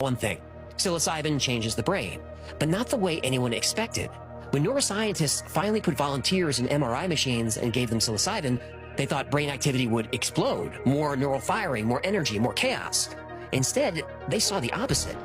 One thing, psilocybin changes the brain, but not the way anyone expected. When neuroscientists finally put volunteers in MRI machines and gave them psilocybin, they thought brain activity would explode, more neural firing, more energy, more chaos. Instead, they saw the opposite.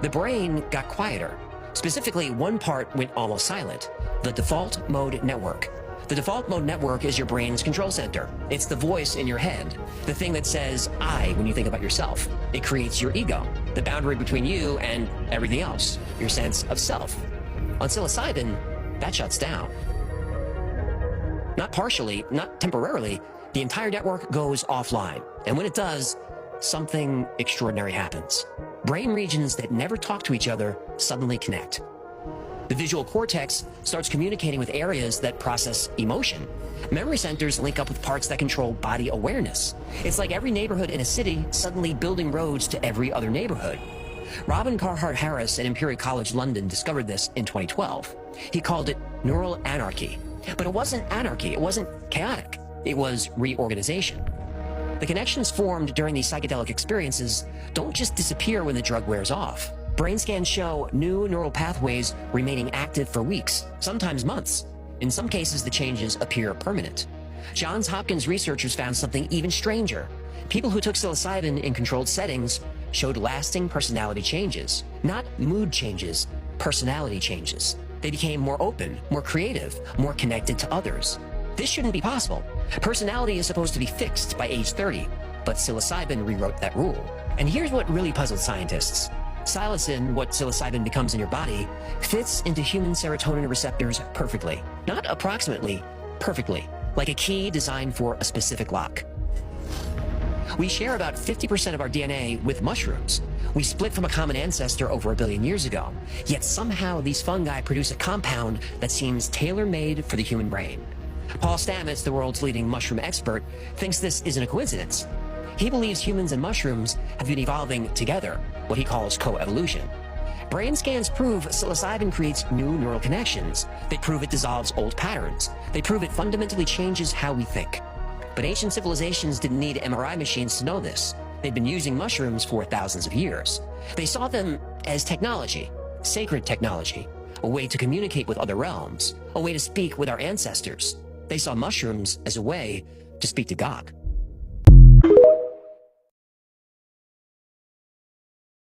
The brain got quieter. Specifically, one part went almost silent, the default mode network. The default mode network is your brain's control center. It's the voice in your head, the thing that says I when you think about yourself. It creates your ego, the boundary between you and everything else, your sense of self. On psilocybin, that shuts down. Not partially, not temporarily, the entire network goes offline. And when it does, something extraordinary happens. Brain regions that never talk to each other suddenly connect. The visual cortex starts communicating with areas that process emotion. Memory centers link up with parts that control body awareness. It's like every neighborhood in a city suddenly building roads to every other neighborhood. Robin Carhart Harris at Imperial College London discovered this in 2012. He called it neural anarchy. But it wasn't anarchy, it wasn't chaotic, it was reorganization. The connections formed during these psychedelic experiences don't just disappear when the drug wears off. Brain scans show new neural pathways remaining active for weeks, sometimes months. In some cases, the changes appear permanent. Johns Hopkins researchers found something even stranger. People who took psilocybin in controlled settings showed lasting personality changes. Not mood changes, personality changes. They became more open, more creative, more connected to others. This shouldn't be possible. Personality is supposed to be fixed by age 30, but psilocybin rewrote that rule. And here's what really puzzled scientists. Psilocin, what psilocybin becomes in your body, fits into human serotonin receptors perfectly. Not approximately, perfectly, like a key designed for a specific lock. We share about 50% of our DNA with mushrooms. We split from a common ancestor over 1 billion years ago, yet somehow these fungi produce a compound that seems tailor-made for the human brain. Paul Stamets, the world's leading mushroom expert, thinks this isn't a coincidence. He believes humans and mushrooms have been evolving together, what he calls coevolution. Brain scans prove psilocybin creates new neural connections. They prove it dissolves old patterns. They prove it fundamentally changes how we think. But ancient civilizations didn't need MRI machines to know this. They'd been using mushrooms for thousands of years. They saw them as technology, sacred technology, a way to communicate with other realms, a way to speak with our ancestors. They saw mushrooms as a way to speak to God.